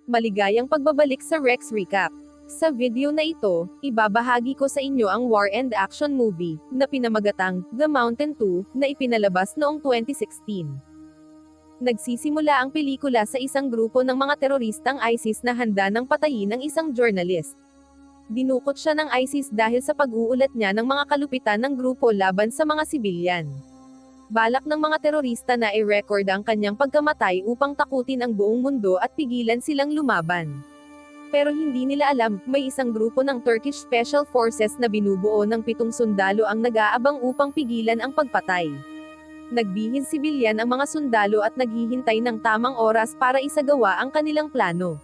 Maligayang pagbabalik sa Rex Recap. Sa video na ito, ibabahagi ko sa inyo ang war and action movie, na pinamagatang The Mountain 2, na ipinalabas noong 2016. Nagsisimula ang pelikula sa isang grupo ng mga teroristang ISIS na handa ng patayin ang isang journalist. Dinukot siya ng ISIS dahil sa pag-uulat niya ng mga kalupitan ng grupo laban sa mga sibilyan. Balak ng mga terorista na i-record ang kanyang pagkamatay upang takutin ang buong mundo at pigilan silang lumaban. Pero hindi nila alam, may isang grupo ng Turkish Special Forces na binubuo ng 7 sundalo ang nag-aabang upang pigilan ang pagpatay. Nagbihis sibilyan ang mga sundalo at naghihintay ng tamang oras para isagawa ang kanilang plano.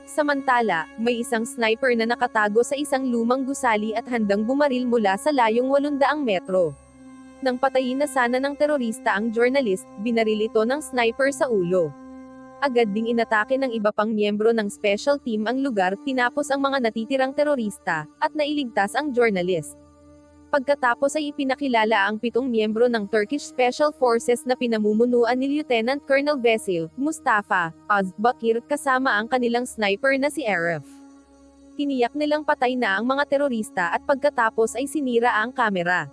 Samantala, may isang sniper na nakatago sa isang lumang gusali at handang bumaril mula sa layong 800 metro. Nang patayin na sana ng terorista ang journalist, binaril ito ng sniper sa ulo. Agad ding inatake ng iba pang miyembro ng special team ang lugar, tinapos ang mga natitirang terorista, at nailigtas ang journalist. Pagkatapos ay ipinakilala ang 7 miyembro ng Turkish Special Forces na pinamumunuan ni Lieutenant Colonel Vesil, Mustafa, Oz, Bakir, kasama ang kanilang sniper na si Arif. Tiniyak nilang patay na ang mga terorista at pagkatapos ay sinira ang kamera.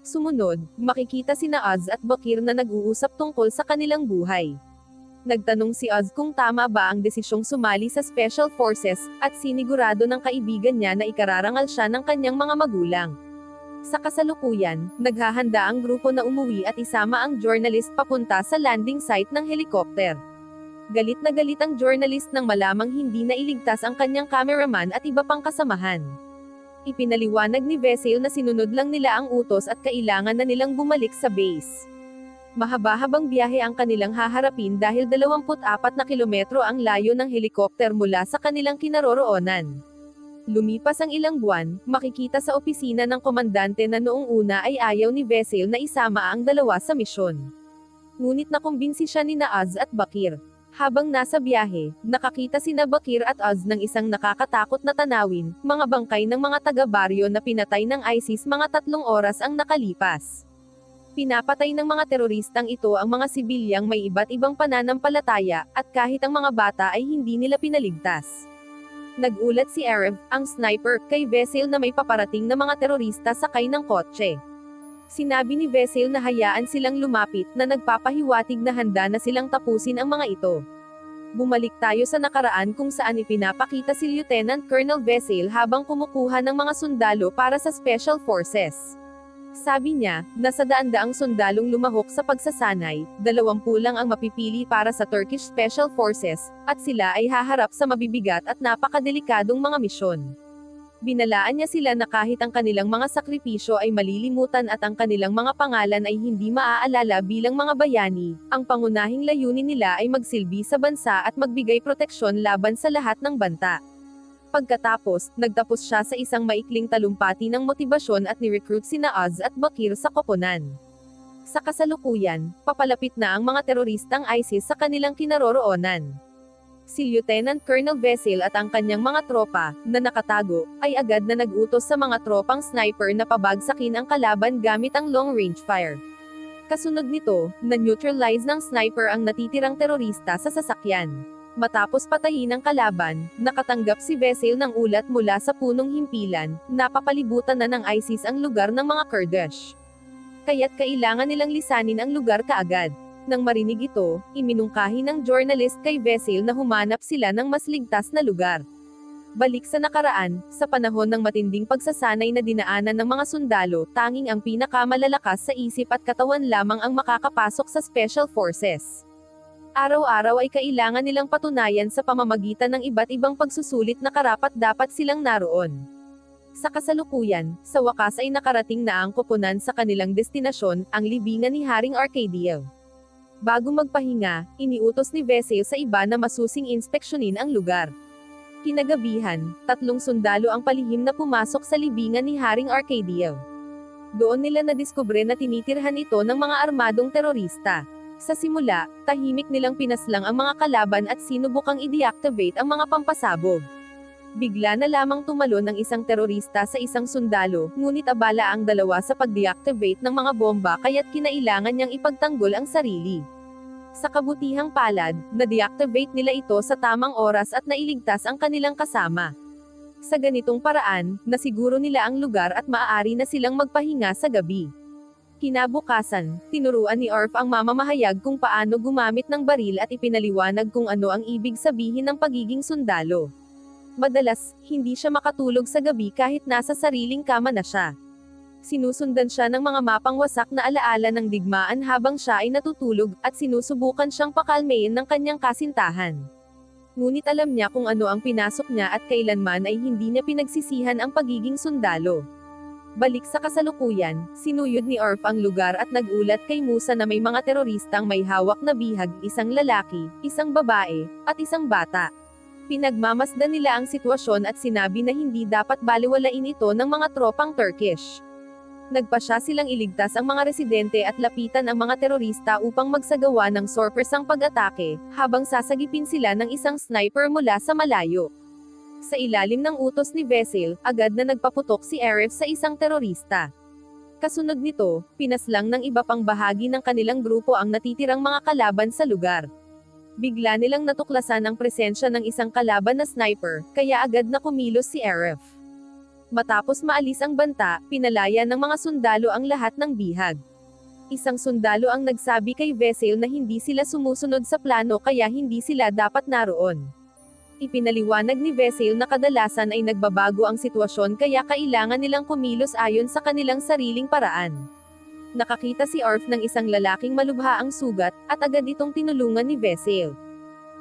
Sumunod, makikita sina Oz at Bakir na nag-uusap tungkol sa kanilang buhay. Nagtanong si Oz kung tama ba ang desisyong sumali sa Special Forces, at sinigurado ng kaibigan niya na ikararangal siya ng kanyang mga magulang. Sa kasalukuyan, naghahanda ang grupo na umuwi at isama ang journalist papunta sa landing site ng helicopter. Galit na galit ang journalist nang malamang hindi na iligtas ang kanyang cameraman at iba pang kasamahan. Ipinaliwanag ni Vesil na sinunod lang nila ang utos at kailangan na nilang bumalik sa base. Mahaba-habang biyahe ang kanilang haharapin dahil 24 na kilometro ang layo ng helikopter mula sa kanilang kinaroroonan. Lumipas ang ilang buwan, makikita sa opisina ng komandante na noong una ay ayaw ni Vesil na isama ang dalawa sa misyon. Ngunit nakumbinsi siya ni Oz at Bakir. Habang nasa biyahe, nakakita sina Bakir at Oz ng isang nakakatakot na tanawin, mga bangkay ng mga taga-baryo na pinatay ng ISIS mga 3 oras ang nakalipas. Pinapatay ng mga teroristang ito ang mga sibilyang may iba't ibang pananampalataya, at kahit ang mga bata ay hindi nila pinaligtas. Nagulat si Arif, ang sniper, kay Vesil na may paparating na mga terorista sakay ng kotse. Sinabi ni Vesil na hayaan silang lumapit, na nagpapahiwatig na handa na silang tapusin ang mga ito. Bumalik tayo sa nakaraan kung saan ipinapakita si Lieutenant Colonel Vesil habang kumukuha ng mga sundalo para sa Special Forces. Sabi niya, nasa daan-daang sundalong lumahok sa pagsasanay, 20 lang ang mapipili para sa Turkish Special Forces, at sila ay haharap sa mabibigat at napakadelikadong mga misyon. Binalaan niya sila na kahit ang kanilang mga sakripisyo ay malilimutan at ang kanilang mga pangalan ay hindi maaalala bilang mga bayani, ang pangunahing layunin nila ay magsilbi sa bansa at magbigay proteksyon laban sa lahat ng banta. Pagkatapos, nagtapos siya sa isang maikling talumpati ng motibasyon at ni-recruit sina Oz at Bakir sa koponan. Sa kasalukuyan, papalapit na ang mga teroristang ISIS sa kanilang kinaroroonan. Si Lieutenant Colonel Vesil at ang kanyang mga tropa, na nakatago, ay agad na nag-utos sa mga tropang sniper na pabagsakin ang kalaban gamit ang long-range fire. Kasunod nito, na-neutralize ng sniper ang natitirang terorista sa sasakyan. Matapos patayin ang kalaban, nakatanggap si Vesil ng ulat mula sa punong himpilan, napapalibutan na ng ISIS ang lugar ng mga Kurdish. Kaya't kailangan nilang lisanin ang lugar kaagad. Nang marinig ito, iminungkahi ng journalist kay Vesil na humanap sila ng mas ligtas na lugar. Balik sa nakaraan, sa panahon ng matinding pagsasanay na dinaanan ng mga sundalo, tanging ang pinakamalalakas sa isip at katawan lamang ang makakapasok sa Special Forces. Araw-araw ay kailangan nilang patunayan sa pamamagitan ng iba't ibang pagsusulit na karapat-dapat silang naroon. Sa kasalukuyan, sa wakas ay nakarating na ang koponan sa kanilang destinasyon, ang libingan ni Haring Arcadio. Bago magpahinga, iniutos ni Vesil sa iba na masusing inspeksyonin ang lugar. Kinagabihan, 3 sundalo ang palihim na pumasok sa libingan ni Haring Arcadio. Doon nila nadiskubre na tinitirhan ito ng mga armadong terorista. Sa simula, tahimik nilang pinaslang ang mga kalaban at sinubukang i-deactivate ang mga pampasabog. Bigla na lamang tumalon ang isang terorista sa isang sundalo, ngunit abala ang dalawa sa pag-deactivate ng mga bomba kaya't kinailangan niyang ipagtanggol ang sarili. Sa kabutihang palad, na-deactivate nila ito sa tamang oras at nailigtas ang kanilang kasama. Sa ganitong paraan, nasiguro nila ang lugar at maaari na silang magpahinga sa gabi. Kinabukasan, tinuruan ni Orf ang mamamahayag kung paano gumamit ng baril at ipinaliwanag kung ano ang ibig sabihin ng pagiging sundalo. Madalas, hindi siya makatulog sa gabi kahit nasa sariling kama na siya. Sinusundan siya ng mga mapang wasak na alaala ng digmaan habang siya ay natutulog, at sinusubukan siyang pakalmayin ng kanyang kasintahan. Ngunit alam niya kung ano ang pinasok niya at kailanman ay hindi niya pinagsisihan ang pagiging sundalo. Balik sa kasalukuyan, sinuyod ni Orf ang lugar at nag-ulat kay Musa na may mga teroristang may hawak na bihag, isang lalaki, isang babae, at isang bata. Pinagmamasdan nila ang sitwasyon at sinabi na hindi dapat baliwalain ito ng mga tropang Turkish. Nagpasya silang iligtas ang mga residente at lapitan ang mga terorista upang magsagawa ng sorpresang pag-atake, habang sasagipin sila ng isang sniper mula sa malayo. Sa ilalim ng utos ni Vesil, agad na nagpaputok si Aref sa isang terorista. Kasunod nito, pinaslang ng iba pang bahagi ng kanilang grupo ang natitirang mga kalaban sa lugar. Bigla nilang natuklasan ang presensya ng isang kalaban na sniper, kaya agad na kumilos si Aref. Matapos maalis ang banta, pinalaya ng mga sundalo ang lahat ng bihag. Isang sundalo ang nagsabi kay Vesil na hindi sila sumusunod sa plano kaya hindi sila dapat naroon. Ipinaliwanag ni Vesil na kadalasan ay nagbabago ang sitwasyon kaya kailangan nilang kumilos ayon sa kanilang sariling paraan. Nakakita si Orf ng isang lalaking malubha ang sugat, at agad itong tinulungan ni Vesil.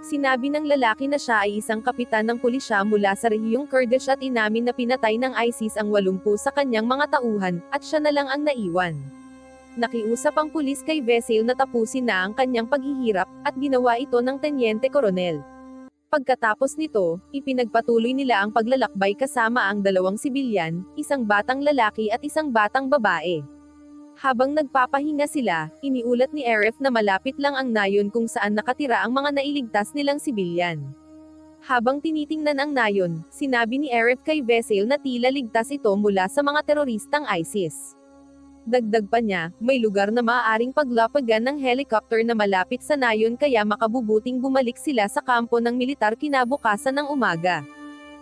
Sinabi ng lalaki na siya ay isang kapitan ng pulisya mula sa rehiyong Kurdish at inamin na pinatay ng ISIS ang 80 sa kanyang mga tauhan, at siya na lang ang naiwan. Nakiusap ang pulis kay Vesil na tapusin na ang kanyang paghihirap, at ginawa ito ng Tenyente Koronel. Pagkatapos nito, ipinagpatuloy nila ang paglalakbay kasama ang 2 sibilyan, isang batang lalaki at isang batang babae. Habang nagpapahinga sila, iniulat ni Aref na malapit lang ang nayon kung saan nakatira ang mga nailigtas nilang sibilyan. Habang tinitingnan ang nayon, sinabi ni Aref kay Vesil na tila ligtas ito mula sa mga teroristang ISIS. Dagdag pa niya, may lugar na maaaring paglapagan ng helicopter na malapit sa nayon kaya makabubuting bumalik sila sa kampo ng militar kinabukasan ng umaga.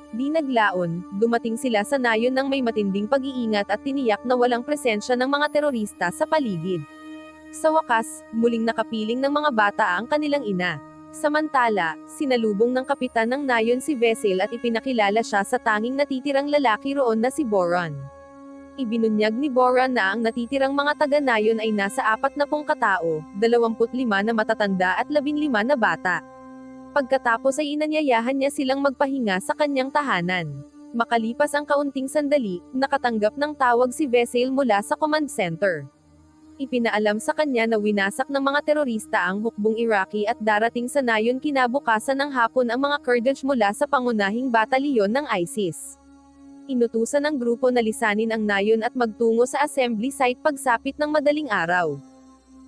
Di naglaon, dumating sila sa nayon ng may matinding pag-iingat at tiniyak na walang presensya ng mga terorista sa paligid. Sa wakas, muling nakapiling ng mga bata ang kanilang ina. Samantala, sinalubong ng kapitan ng nayon si Vesil at ipinakilala siya sa tanging natitirang lalaki roon na si Boran. Ibinunyag ni Boran na ang natitirang mga taga-nayon ay nasa 40 katao, 25 na matatanda at 15 na bata. Pagkatapos ay inanyayahan niya silang magpahinga sa kanyang tahanan. Makalipas ang kaunting sandali, nakatanggap ng tawag si Vesil mula sa command center. Ipinaalam sa kanya na winasak ng mga terorista ang hukbong Iraqi at darating sa nayon kinabukasan ng hapon ang mga Kurdish mula sa pangunahing batalyon ng ISIS. Inutusan ng grupo na lisanin ang nayon at magtungo sa assembly site pagsapit ng madaling araw.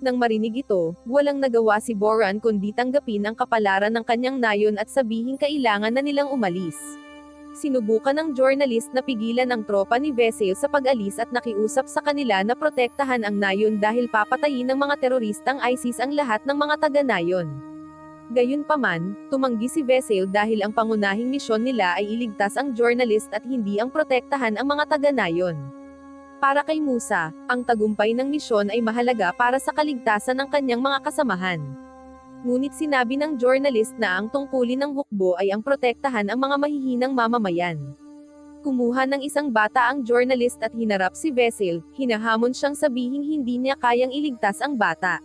Nang marinig ito, walang nagawa si Boran kundi tanggapin ang kapalaran ng kanyang nayon at sabihing kailangan na nilang umalis. Sinubukan ng journalist na pigilan ang tropa ni Vesil sa pag-alis at nakiusap sa kanila na protektahan ang nayon dahil papatayin ng mga teroristang ISIS ang lahat ng mga taga-nayon. Gayunpaman, tumanggi si Vesil dahil ang pangunahing misyon nila ay iligtas ang journalist at hindi ang protektahan ang mga taga-nayon. Para kay Musa, ang tagumpay ng misyon ay mahalaga para sa kaligtasan ng kanyang mga kasamahan. Ngunit sinabi ng journalist na ang tungkulin ng hukbo ay ang protektahan ang mga mahihinang mamamayan. Kumuha ng isang bata ang journalist at hinarap si Vesil, hinahamon siyang sabihing hindi niya kayang iligtas ang bata.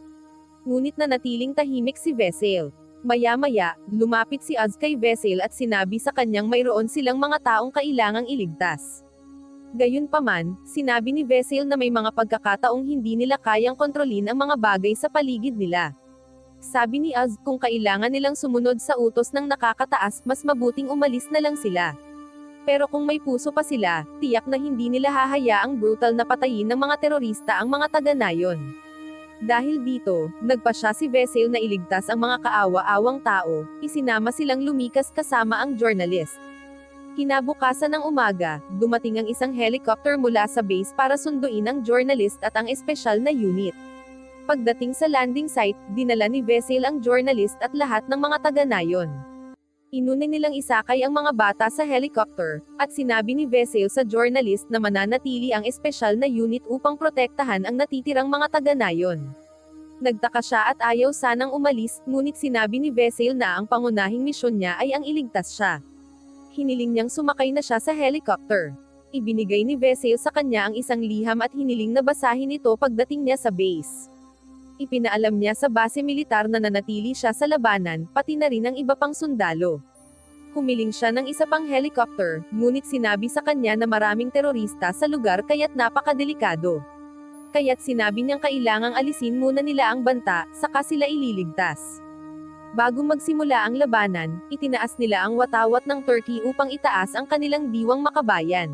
Ngunit nanatiling tahimik si Vesil. Maya-maya, lumapit si Az kay Vesil at sinabi sa kanyang mayroon silang mga taong kailangang iligtas. Gayunpaman, sinabi ni Vesil na may mga pagkakataong hindi nila kayang kontrolin ang mga bagay sa paligid nila. Sabi ni Az, kung kailangan nilang sumunod sa utos ng nakakataas, mas mabuting umalis na lang sila. Pero kung may puso pa sila, tiyak na hindi nila hahayaang brutal na patayin ng mga terorista ang mga taga-nayon. Dahil dito, nagpasya si Vesil na iligtas ang mga kaawa-awang tao, isinama silang lumikas kasama ang journalist. Kinabukasan ng umaga, dumating ang isang helicopter mula sa base para sunduin ang journalist at ang espesyal na unit. Pagdating sa landing site, dinala ni Vesil ang journalist at lahat ng mga taga-nayon. Inuna nilang isakay ang mga bata sa helicopter, at sinabi ni Vesil sa journalist na mananatili ang espesyal na unit upang protektahan ang natitirang mga taga-nayon. Nagtaka siya at ayaw sanang umalis, ngunit sinabi ni Vesil na ang pangunahing misyon niya ay ang iligtas siya. Hiniling niyang sumakay na siya sa helicopter. Ibinigay ni Vesil sa kanya ang isang liham at hiniling na basahin ito pagdating niya sa base. Ipinaalam niya sa base militar na nanatili siya sa labanan, pati na rin ang iba pang sundalo. Humiling siya ng isa pang helicopter, ngunit sinabi sa kanya na maraming terorista sa lugar kaya't napakadelikado. Kaya't sinabi niyang kailangang alisin muna nila ang banta, saka sila ililigtas. Bago magsimula ang labanan, itinaas nila ang watawat ng Turkey upang itaas ang kanilang diwang makabayan.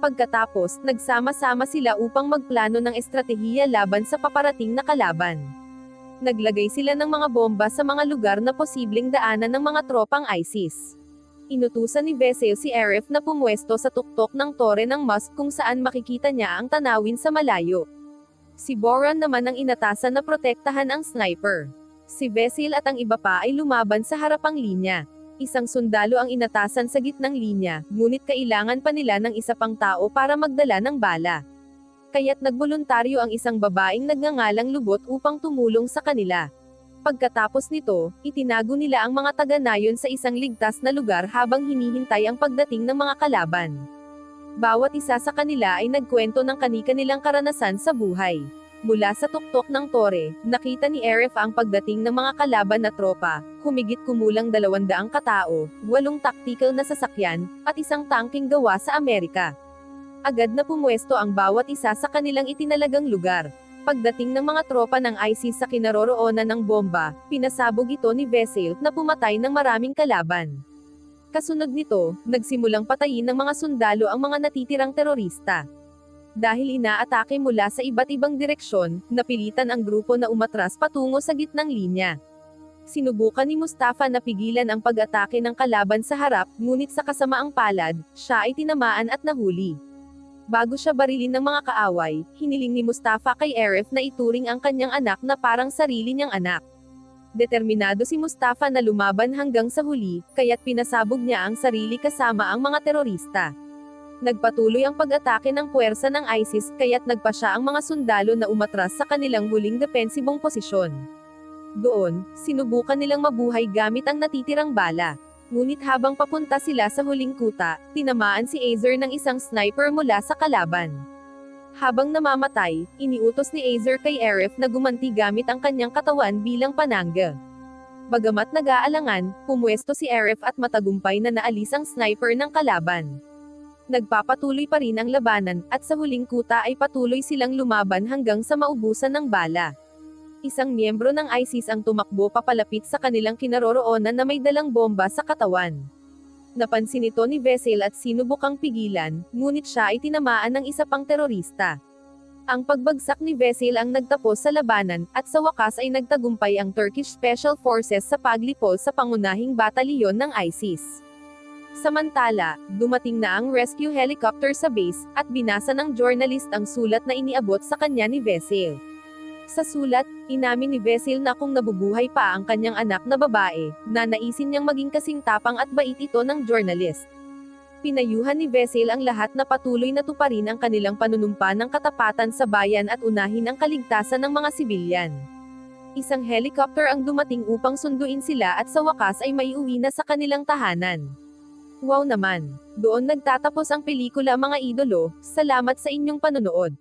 Pagkatapos, nagsama-sama sila upang magplano ng estratehiya laban sa paparating na kalaban. Naglagay sila ng mga bomba sa mga lugar na posibleng daanan ng mga tropang ISIS. Inutusan ni Vesil si Arif na pumwesto sa tuktok ng tore ng mosque kung saan makikita niya ang tanawin sa malayo. Si Boran naman ang inatasan na protektahan ang sniper. Si Vesil at ang iba pa ay lumaban sa harapang linya. Isang sundalo ang inatasan sa gitnang linya, ngunit kailangan pa nila ng isa pang tao para magdala ng bala. Kaya't nagboluntaryo ang isang babaeng nagngangalang Lubot upang tumulong sa kanila. Pagkatapos nito, itinago nila ang mga taga-nayon sa isang ligtas na lugar habang hinihintay ang pagdating ng mga kalaban. Bawat isa sa kanila ay nagkwento ng kani-kanilang karanasan sa buhay. Mula sa tuktok ng tore, nakita ni Arif ang pagdating ng mga kalaban na tropa, humigit kumulang 200 katao, 8 tactical na sasakyan, at isang tangking gawa sa Amerika. Agad na pumwesto ang bawat isa sa kanilang itinalagang lugar. Pagdating ng mga tropa ng ISIS sa kinaroroonan ng bomba, pinasabog ito ni Vesil na pumatay ng maraming kalaban. Kasunod nito, nagsimulang patayin ng mga sundalo ang mga natitirang terorista. Dahil inaatake mula sa iba't ibang direksyon, napilitan ang grupo na umatras patungo sa gitnang linya. Sinubukan ni Mustafa na pigilan ang pag-atake ng kalaban sa harap, ngunit sa kasamaang palad, siya ay tinamaan at nahuli. Bago siya barilin ng mga kaaway, hiniling ni Mustafa kay Arif na ituring ang kanyang anak na parang sarili niyang anak. Determinado si Mustafa na lumaban hanggang sa huli, kaya't pinasabog niya ang sarili kasama ang mga terorista. Nagpatuloy ang pag-atake ng puwersa ng ISIS kaya't nagpa siya ang mga sundalo na umatras sa kanilang huling depensibong posisyon. Doon, sinubukan nilang mabuhay gamit ang natitirang bala. Ngunit habang papunta sila sa huling kuta, tinamaan si Azer ng isang sniper mula sa kalaban. Habang namamatay, iniutos ni Azer kay Arif na gumanti gamit ang kanyang katawan bilang panangga. Bagamat nag-aalangan, pumwesto si Arif at matagumpay na naalis ang sniper ng kalaban. Nagpapatuloy pa rin ang labanan, at sa huling kuta ay patuloy silang lumaban hanggang sa maubusan ng bala. Isang miyembro ng ISIS ang tumakbo papalapit sa kanilang kinaroroonan na may dalang bomba sa katawan. Napansin ito ni Vesil at sinubukang pigilan, ngunit siya ay tinamaan ng isa pang terorista. Ang pagbagsak ni Vesil ang nagtapos sa labanan, at sa wakas ay nagtagumpay ang Turkish Special Forces sa paglipol sa pangunahing batalyon ng ISIS. Samantala, dumating na ang rescue helicopter sa base, at binasa ng journalist ang sulat na iniabot sa kanya ni Vesil. Sa sulat, inamin ni Vesil na kung nabubuhay pa ang kanyang anak na babae, nanaisin niyang maging kasing tapang at bait ito ng journalist. Pinayuhan ni Vesil ang lahat na patuloy na tuparin ang kanilang panunumpa ng katapatan sa bayan at unahin ang kaligtasan ng mga sibilyan. Isang helicopter ang dumating upang sunduin sila at sa wakas ay maiuwi na sa kanilang tahanan. Wow naman! Doon nagtatapos ang pelikula mga idolo, salamat sa inyong panonood.